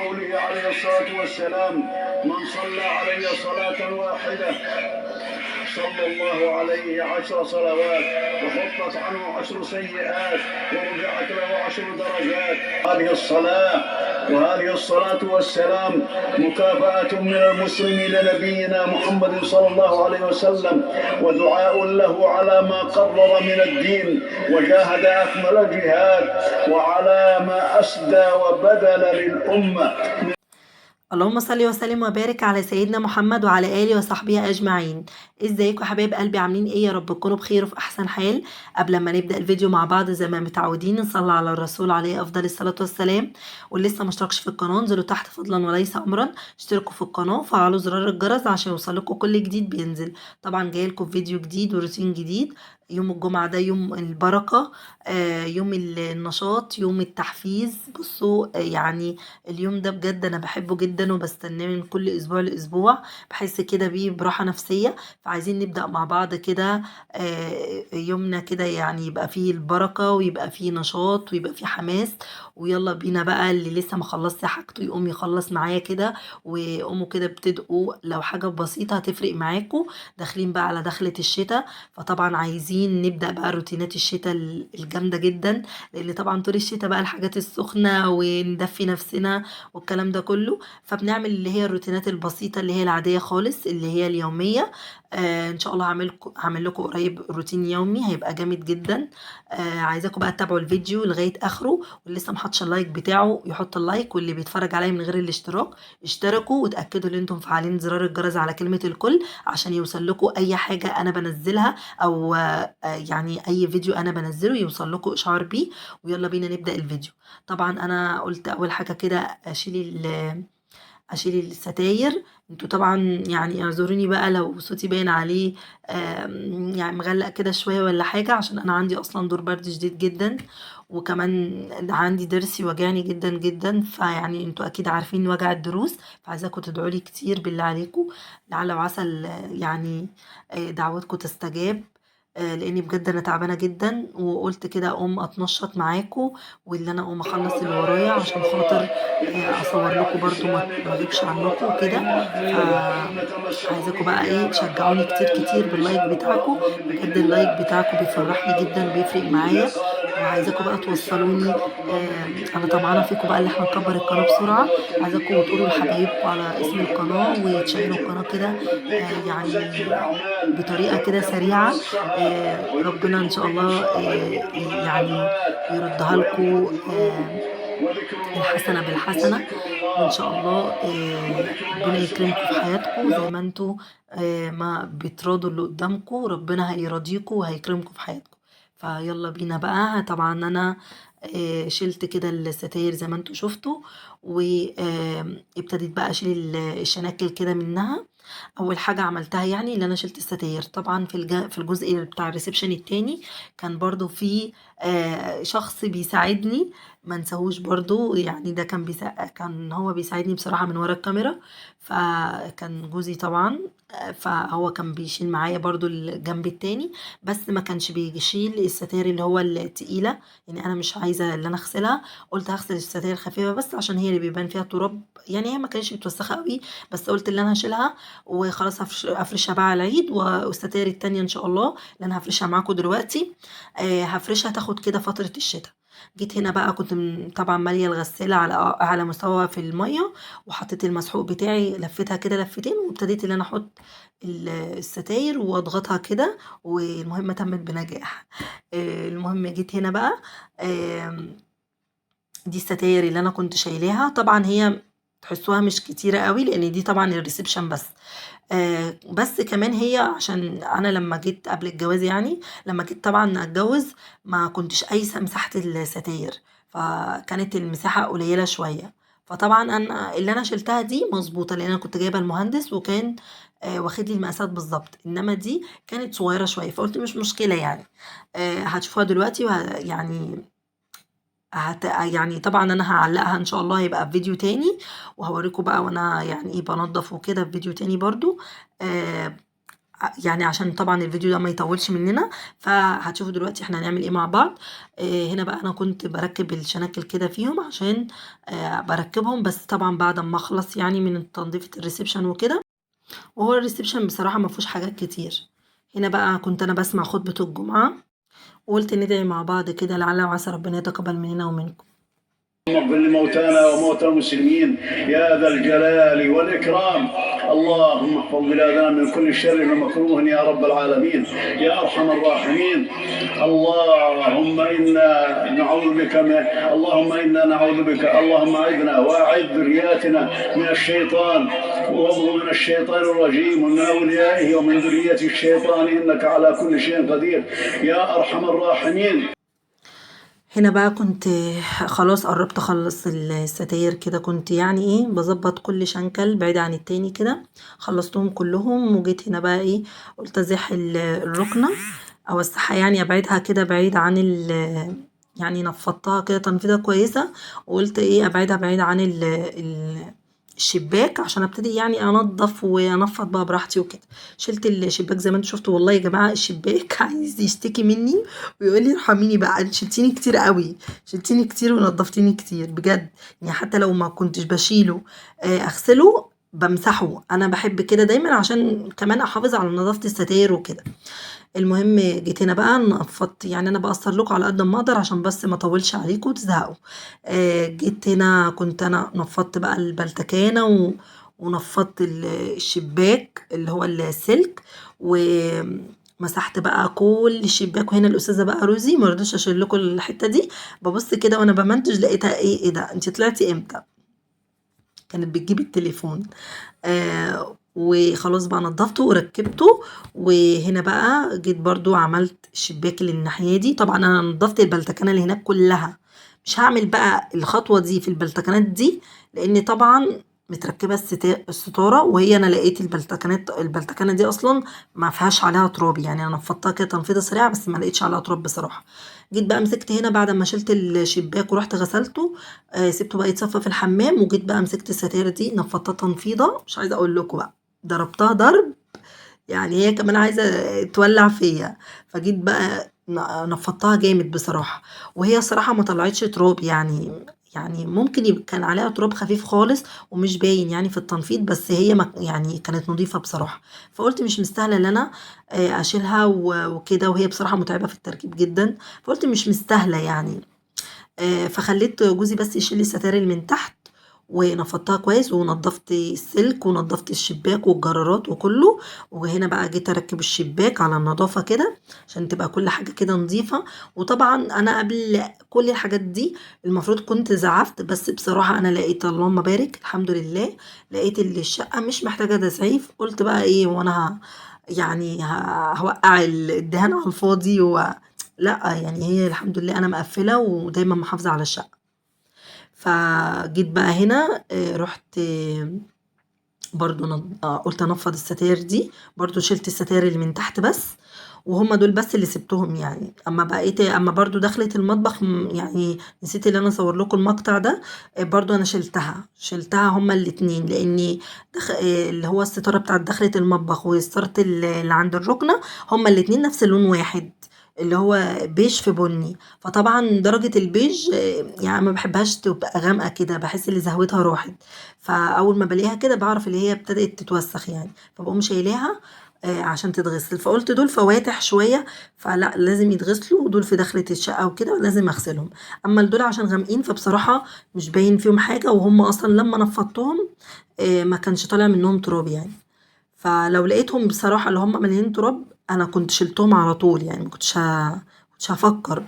قوله عليه الصلاة والسلام: من صلى علي صلاة واحدة صلى الله عليه 10 صلوات وحطت عنه 10 سيئات ورفعت له 10 درجات. وهذه الصلاة والسلام مكافأة من المسلمين لنبينا محمد صلى الله عليه وسلم، ودعاء له على ما قرر من الدين وجاهد أكمل الجهاد، وعلى ما أسدى وبذل للأمة. اللهم صل وسلم وبارك على سيدنا محمد وعلى آله وصحبه أجمعين. ازيكم يا حبايب قلبي، عاملين ايه؟ يا رب تكونوا بخير وفي أحسن حال. قبل ما نبدأ الفيديو مع بعض زي ما متعودين نصلي على الرسول عليه أفضل الصلاة والسلام. واللي لسه مشتركش في القناة انزلوا تحت فضلا وليس أمرا اشتركوا في القناة وفعلوا زرار الجرس عشان يوصلكوا كل جديد بينزل. طبعا جايلكم فيديو جديد وروتين جديد. يوم الجمعة ده يوم البركة، يوم النشاط، يوم التحفيز. بصوا يعني اليوم ده بجد انا بحبه جدا وبستناه من كل اسبوع لاسبوع، بحس كده بيه براحة نفسية. فعايزين نبدأ مع بعض كده يومنا كده، يعني يبقى فيه البركة ويبقى فيه نشاط ويبقى فيه حماس. ويلا بينا بقى، اللي لسه ما خلصش حاجته يقوم يخلص معايا كده، وقوموا كده ابتدئوا لو حاجة بسيطة هتفرق معاكم. داخلين بقى على دخلة الشتاء، فطبعا عايزين نبدأ بقى روتينات الشتاء الجامدة جدا، لان طبعا طول الشتاء بقى الحاجات السخنة وندفي نفسنا والكلام ده كله. فبنعمل اللي هي الروتينات البسيطة اللي هي العادية خالص اللي هي اليومية. ان شاء الله هعمل لكم قريب روتين يومي هيبقى جامد جدا. عايزاكم بقى تتابعوا الفيديو لغاية اخره، واللي لسه محطش اللايك بتاعه يحط اللايك، واللي بيتفرج عليا من غير الاشتراك اشتركوا، وتأكدوا ان انتم فعالين زرار الجرس على كلمة الكل عشان يوصل لكم اي حاجة انا بنزلها، او يعني اي فيديو انا بنزله يوصل لكم اشعار بيه. ويلا بينا نبدأ الفيديو. طبعا انا قلت اول حاجة كده اشيل الستاير. انتوا طبعا يعني اعذروني بقى لو صوتي باين عليه يعني مغلق كده شوية ولا حاجة، عشان انا عندي اصلا دور برد شديد جدا، وكمان عندي ضرسي وجعني جدا جدا. فيعني انتوا اكيد عارفين وجع الضروس، فعايزاكم تدعوا لي كتير بالله عليكم، لعل وعسى يعني دعواتكم تستجاب. لاني بجد انا تعبانه جدا، وقلت كده اقوم اتنشط معاكم، واللي انا اقوم اخلص اللي ورايا عشان خاطر اصور لكم برضو ما اغيبش عنكم وكده. فعايزاكم بقى ايه تشجعوني كتير كتير باللايك بتاعكم، بجد اللايك بتاعكم بيفرحني جدا وبيفرق معايا. وعايزاكم بقى توصلوني، انا طمعانه فيكم بقى اللي احنا نكبر القناه بسرعه. عايزاكم تقولوا لحبايبكم على اسم القناه وتشيروا القناه كده، يعني بطريقه كده سريعه. ربنا ان شاء الله يعني يردها لكم الحسنة بالحسنة. وإن شاء الله ربنا يكرمكم في حياتكم زي ما انتوا ما بتراضوا اللي قدامكم، ربنا هيراضيكم وهيكرمكم في حياتكم. فيلا بينا بقى. طبعا أنا شلت كده الستاير زي ما انتوا شفتوا، وابتديت بقى أشيل الشناكل كده منها. اول حاجه عملتها يعني اللي انا شلت الستاير. طبعا في الجزء بتاع الريسبشن التاني كان برضو في شخص بيساعدني، ما نساهوش برضو. يعني ده كان هو بيساعدني بصراحه من ورا الكاميرا، فكان جوزي طبعا. فهو كان بيشيل معايا برضو الجنب التاني، بس ما كانش بيشيل الستاير اللي هو التقيله. يعني انا مش عايزه اللي انا اغسلها، قلت هغسل الستاير الخفيفه بس عشان هي اللي بيبان فيها تراب، يعني هي ما كانتش متوسخه قوي، بس قلت اللي انا هشيلها وخلاص هفرشها بقى على العيد. والستاير التانية ان شاء الله اللي انا هفرشها معاكم دلوقتي هفرشها تاخد كده فترة الشتاء. جيت هنا بقى كنت طبعا مالية الغسالة على مستوى في المية، وحطيت المسحوق بتاعي لفتها كده لفتين، وابتديت ان انا احط الستاير واضغطها كده، والمهم تمت بنجاح. المهم جيت هنا بقى، دي الستاير اللي انا كنت شايلاها. طبعا هي تحسوها مش كتيرة قوي لان دي طبعا الريسبشن بس. بس كمان هي عشان انا لما جيت قبل الجواز، يعني لما جيت طبعا اتجوز ما كنتش قايسه مساحه الستاير، فكانت المساحه قليله شويه. فطبعا انا اللي انا شلتها دي مظبوطه لان انا كنت جايبه المهندس وكان واخد لي المقاسات بالظبط، انما دي كانت صغيره شويه، فقلت مش مشكله يعني. هتشوفوها دلوقتي يعني يعني طبعا انا هعلقها ان شاء الله، هيبقى في فيديو تاني، وهوريكم بقى وانا يعني ايه بنضف وكده في فيديو تاني برضو. آه يعني عشان طبعا الفيديو ده ما يطولش مننا، فهتشوفوا دلوقتي احنا هنعمل ايه مع بعض. هنا بقى انا كنت بركب الشناكل كده فيهم عشان بركبهم، بس طبعا بعد ما اخلص يعني من تنظيف الريسبشن وكده. وهو الريسبشن بصراحة ما فيهوش حاجات كتير. هنا بقى كنت انا بسمع خطبة الجمعة، وقلت ندعي مع بعض كده لعل وعسى ربنا يتقبل مننا ومنكم. اغفر لموتانا وموتى المسلمين يا ذا الجلال والإكرام. اللهم احفظ بلادنا من كل شر ومكروه يا رب العالمين يا أرحم الراحمين. اللهم إنا نعوذ بك اللهم أعذنا وأعذ ذرياتنا من الشيطان من الشيطان الرجيم ومن أوليائه ومن ذرية الشيطان إنك على كل شيء قدير يا أرحم الراحمين. هنا بقى كنت خلاص قربت اخلص الستاير كده، كنت يعني ايه بظبط كل شنكل بعيد عن التاني كده، خلصتهم كلهم. وجيت هنا بقى ايه قلت ازح الركنة اوسعها، يعني ابعدها كده بعيد عن يعني نفضتها كده تنفيضة كويسة، وقلت ايه ابعدها بعيد عن الشباك عشان ابتدي يعني انضف وانفض بقى براحتي وكده. شلت الشباك زي ما انتوا شفتوا، والله يا جماعه الشباك عايز يشتكي مني ويقول لي ارحميني بقى، انت شلتيني كتير قوي، شلتيني كتير ونضفتيني كتير بجد. يعني حتى لو ما كنتش بشيله اغسله بمسحه، انا بحب كده دايما عشان كمان احافظ على نظافه الستاير وكده. المهم جيت هنا بقى نفضت، يعني انا بقصر لكم على قد ما اقدر عشان بس ما اطولش عليكم وتزهقوا. جيت هنا كنت انا نفضت بقى البلتكانه ونفضت الشباك اللي هو السلك، ومسحت بقى كل الشباك. وهنا الاستاذه بقى روزي ما رضيتش اشيل لكم الحته دي، ببص كده وانا بمنتج لقيتها ايه ده انت طلعتي امتى، كانت بتجيب التليفون. وخلاص بقى نضفته وركبته. وهنا بقى جيت برضو عملت الشباك اللي الناحية دي. طبعا انا نضفت البلتكنة اللي هناك كلها، مش هعمل بقى الخطوة دي في البلتكنات دي لان طبعا متركبة الستارة، وهي انا لقيت البلتكنة دي اصلا ما فيهاش عليها تراب، يعني انا نفضتها كده تنفيضة سريعة بس ما لقيتش عليها تراب بصراحة. جيت بقى مسكت هنا بعد ما شلت الشباك ورحت غسلته، سبته بقى يتصفى في الحمام. وجيت بقى مسكت الستاير دي نفضتها تنفيضة مش عايزة اقول لكم بقى، ضربتها ضرب يعني هي كمان عايزة تولع فيا. فجيت بقى نفضتها جامد بصراحة، وهي صراحة ما طلعتش تراب، يعني ممكن يبقى كان عليها تراب خفيف خالص ومش باين يعني في التنفيض، بس هي ما يعني كانت نظيفة بصراحة. فقلت مش مستاهلة ان انا اشيلها وكده، وهي بصراحة متعبة في التركيب جدا، فقلت مش مستاهلة يعني. فخليت جوزي بس يشيل لي الستاير اللي من تحت، ونفضتها كويس ونضفت السلك ونضفت الشباك والجرارات وكله. وهنا بقى جيت اركب الشباك على النظافة كده عشان تبقى كل حاجة كده نظيفة. وطبعا انا قبل كل الحاجات دي المفروض كنت زعفت، بس بصراحة انا لقيت اللهم بارك الحمد لله لقيت الشقة مش محتاجة تزعيف. قلت بقى ايه وانا يعني هوقع الدهان على الفاضي لا يعني هي الحمد لله انا مقفلة ودايما محافظة على الشقة. فجيت بقى هنا رحت برضو قلت انفض الستاير دي، برضو شلت الستاير اللي من تحت بس، وهم دول بس اللي سبتهم يعني. اما برضو دخلت المطبخ يعني نسيت اللي انا اصور لكم المقطع ده. برضو انا شلتها هما الاتنين، لاني اللي هو الستاره بتاعت دخلة المطبخ وستاره اللي عند الركنه هما الاتنين نفس اللون واحد، اللي هو بيج في بني. فطبعا درجة البيج يعني ما بحبهاش تبقى غامقة كده، بحس اللي زهوتها راحت. فاول ما بلاقيها كده بعرف اللي هي ابتدت تتوسخ يعني، فبقوم شايلاها عشان تتغسل. فقلت دول فواتح شوية فلا لازم يتغسلوا، ودول في دخلة الشقة وكده لازم اغسلهم. اما دول عشان غامقين فبصراحة مش باين فيهم حاجة، وهم اصلا لما نفضتهم ما كانش طالع منهم تراب يعني. فلو لقيتهم بصراحة اللي هم مليانين تراب انا كنت شلتهم على طول، يعني كنتش هفكر.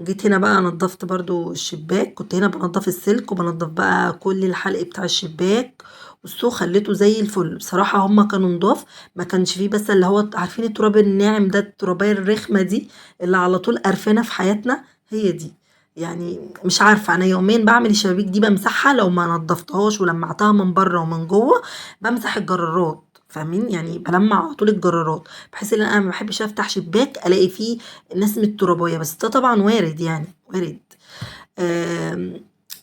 جيت هنا بقى نضفت برضو الشباك، كنت هنا بنضف السلك وبنضف بقى كل الحلق بتاع الشباك، والسو خليته زي الفل بصراحة. هما كانوا نضاف، ما كانش فيه بس اللي هو عارفين التراب الناعم ده، الترابية الرخمة دي اللي على طول قرفنا في حياتنا، هي دي. يعني مش عارفة انا يومين بعمل الشبابيك دي بمسحها لو ما نضفتهاش ولمعتها من بره ومن جوه، بمسح الجرارات فاهمين يعني، بلمع على طول الجرارات بحيث ان انا ما بحبش افتح شباك الاقي فيه نسمة ترابية، بس ده طبعا وارد يعني وارد.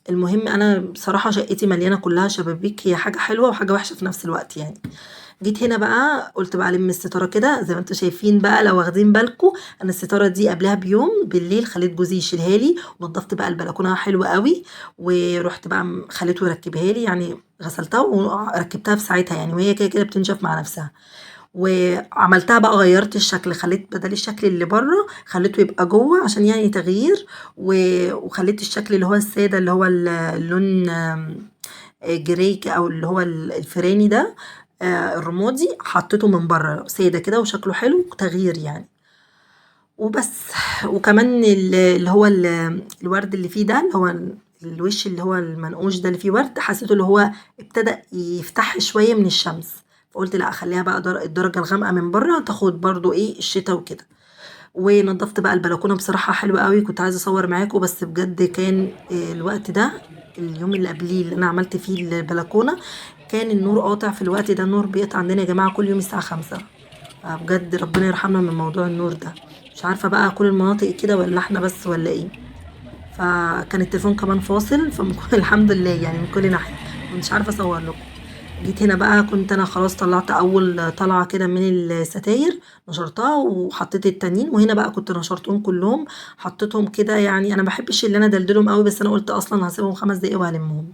المهم انا بصراحة شقتي مليانة كلها شبابيك، هي حاجة حلوة وحاجة وحشة في نفس الوقت يعني. جيت هنا بقى قلت بقى الم الستاره كده زي ما انتوا شايفين بقى. لو واخدين بالكم انا الستاره دي قبلها بيوم بالليل خليت جوزي يشيلها لي، ونضفت بقى البلكونه حلوه قوي، ورحت بقى خليته يركبها لي، يعني غسلتها وركبتها في ساعتها يعني، وهي كده كده بتنشف مع نفسها. وعملتها بقى غيرت الشكل، خليت بدل الشكل اللي بره خليته يبقى جوه عشان يعني تغيير، وخليت الشكل اللي هو الساده اللي هو اللون جريك او اللي هو الفراني ده الرمادي، حطيته من بره ساده كده وشكله حلو تغيير يعني وبس. وكمان اللي هو الورد اللي فيه ده، اللي هو الوش اللي هو المنقوش ده اللي فيه ورد، حسيته اللي هو ابتدى يفتح شويه من الشمس، فقلت لا اخليها بقى الدرجه الغامقه من بره تاخد برضو ايه الشتاء وكده. ونضفت بقى البلكونه بصراحه حلوه قوي، كنت عايزه اصور معاكم بس بجد كان الوقت ده اليوم اللي قبليه اللي انا عملت فيه البلكونه كان النور قاطع في الوقت ده. النور بيقطع عندنا يا جماعه كل يوم الساعه 5، بجد ربنا يرحمنا من موضوع النور ده. مش عارفه بقى كل المناطق كده ولا احنا بس ولا ايه. فكان التليفون كمان فاصل الحمد لله يعني من كل ناحيه، مش عارفه اصور لكم. جيت هنا بقى كنت انا خلاص طلعت اول طلعه كده من الستاير، نشرتها وحطيت التانيين، وهنا بقى كنت نشرتهم كلهم حطيتهم كده. يعني انا بحبش اللي انا دلدلهم قوي، بس انا قلت اصلا هسيبهم 5 دقايق وهلمهم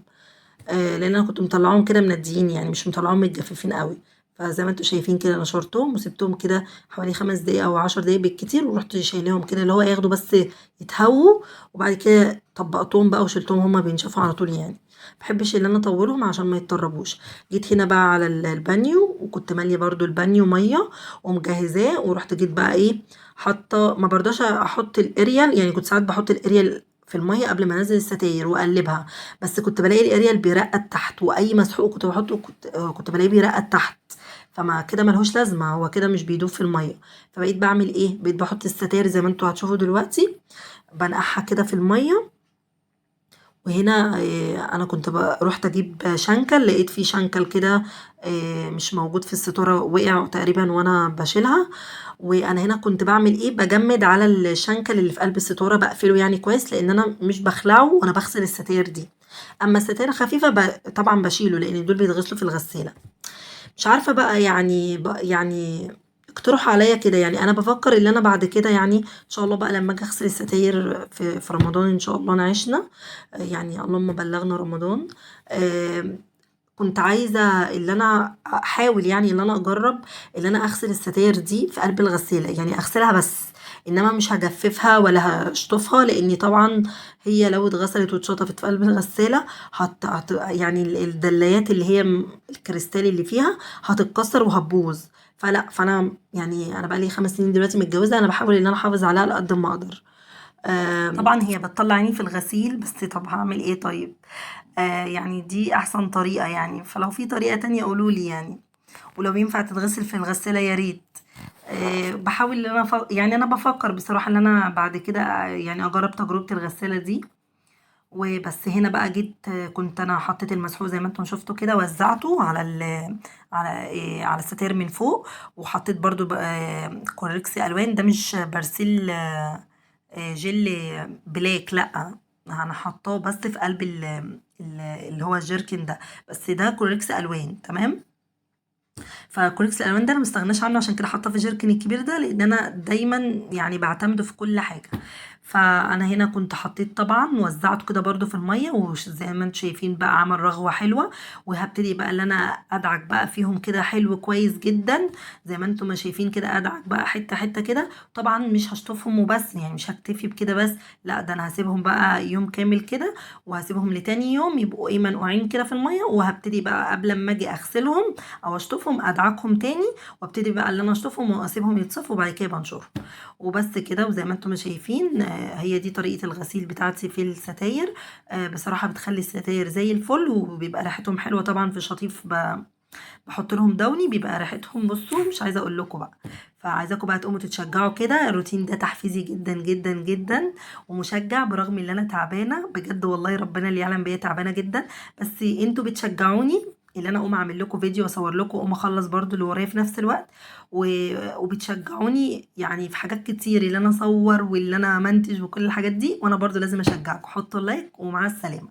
لان انا كنت مطلعاهم كده منديين يعني مش مطلعاهم متجففين قوي. فزي ما انتوا شايفين كده نشرتهم وسبتهم كده حوالي 5 دقايق او 10 دقايق بالكتير، ورحت شايلاهم كده اللي هو ياخدوا بس يتهووا، وبعد كده طبقتهم بقى وشلتهم هما بينشفوا على طول يعني. محبش ان انا اطولهم عشان ما يتطربوش. جيت هنا بقى على البانيو، وكنت ماليه برضو البانيو ميه ومجهزاه، ورحت جيت بقى ايه حاطه، ما برضاش احط الاريال يعني، كنت ساعات بحط الاريال في الميه قبل ما انزل الستاير واقلبها، بس كنت بلاقي الاريال بيرقد تحت، واي مسحوق كنت بحطه كنت بلاقيه بيرقد تحت، فما كده ملهوش لازمه، هو كده مش بيدوب في الميه. فبقيت بعمل ايه، بقيت بحط الستاير زي ما انتوا هتشوفوا دلوقتي بنقعها كده في الميه. وهنا انا كنت رحت اجيب شنكل، لقيت فيه شنكل كده مش موجود في الستاره، وقع تقريبا وانا بشيلها. وانا هنا كنت بعمل ايه، بجمد على الشنكل اللي في قلب الستاره، بقفله يعني كويس لان انا مش بخلعه وانا بغسل الستاير دي. اما الستاير خفيفه طبعا بشيله لان دول بيتغسلوا في الغساله. مش عارفة بقى يعني يعني اقترحوا عليا كده، يعني انا بفكر ان انا بعد كده يعني ان شاء الله بقى لما اجي اغسل الستاير في رمضان ان شاء الله نعيشنا يعني اللهم بلغنا رمضان. آم، كنت عايزة اللي انا احاول يعني اللي انا اجرب اللي انا اغسل الستاير دي في قلب الغسالة، يعني اغسلها بس، انما مش هجففها ولا هشطفها، لاني طبعا هي لو اتغسلت واتشطفت في قلب الغسالة يعني الدلايات اللي هي الكريستال اللي فيها هتتكسر وهتبوظ. فانا يعني انا بقالي 5 سنين دلوقتي متجوزة، انا بحاول ان انا احافظ عليها على قد ما اقدر. طبعا هي بتطلع عيني في الغسيل، بس طب هعمل ايه طيب. يعني دي احسن طريقة يعني، فلو في طريقة تانية قولولي يعني، ولو ينفع تتغسل في الغسالة يا ريت. بحاول ان انا يعني انا بفكر بصراحة ان انا بعد كده يعني اجرب تجربة الغسالة دي وبس. هنا بقى جيت كنت انا حطيت المسحوق زي ما انتم شفتوا كده، وزعته على على الستاير من فوق، وحطيت برضو كوريكس الوان، ده مش برسيل جل بلاك، لا انا حطاه بس في قلب اللي هو الجيركن ده، بس ده كوريكس الوان تمام. فكوريكس الالوان ده انا مستغناش عنه، عشان كده حاطاه في الجيركن الكبير ده، لان انا دايما يعني بعتمده في كل حاجه. فانا هنا كنت حطيت طبعا وزعته كده برضو في الميه، وزي ما انتم شايفين بقى عمل رغوه حلوه. وهبتدي بقى اللي انا ادعك بقى فيهم كده حلو كويس جدا، زي ما انتم ما شايفين كده ادعك بقى حته حته كده. طبعا مش هشطفهم وبس يعني، مش هكتفي بكده بس، لا ده انا هسيبهم بقى يوم كامل كده، وهسيبهم لتاني يوم يبقوا ايه منقوعين كده في الميه، وهبتدي بقى قبل ما اجي اغسلهم او اشطفهم ادعكهم تاني، وابتدي بقى اللي انا اشطفهم واسيبهم يتصفوا وبعد كده بنشرهم وبس كده. وزي ما انتم شايفين هي دي طريقة الغسيل بتاعتي في الستاير. بصراحة بتخلي الستاير زي الفل، وبيبقى ريحتهم حلوة طبعا في شطيف بحط لهم دوني بيبقى ريحتهم بصوا مش عايزه اقول لكم بقى. فعايزاكم بقى تقوموا تتشجعوا كده، الروتين ده تحفيزي جدا جدا جدا ومشجع، برغم ان انا تعبانه بجد والله ربنا اللي يعلم بيا تعبانه جدا، بس انتوا بتشجعوني اللي انا اقوم اعمل لكم فيديو واصور لكم واقوم اخلص برضو اللي ورايا في نفس الوقت وبتشجعوني يعني في حاجات كتير، اللي انا اصور واللي انا منتج وكل الحاجات دي، وانا برضو لازم اشجعكم. حطوا لايك ومع السلامه.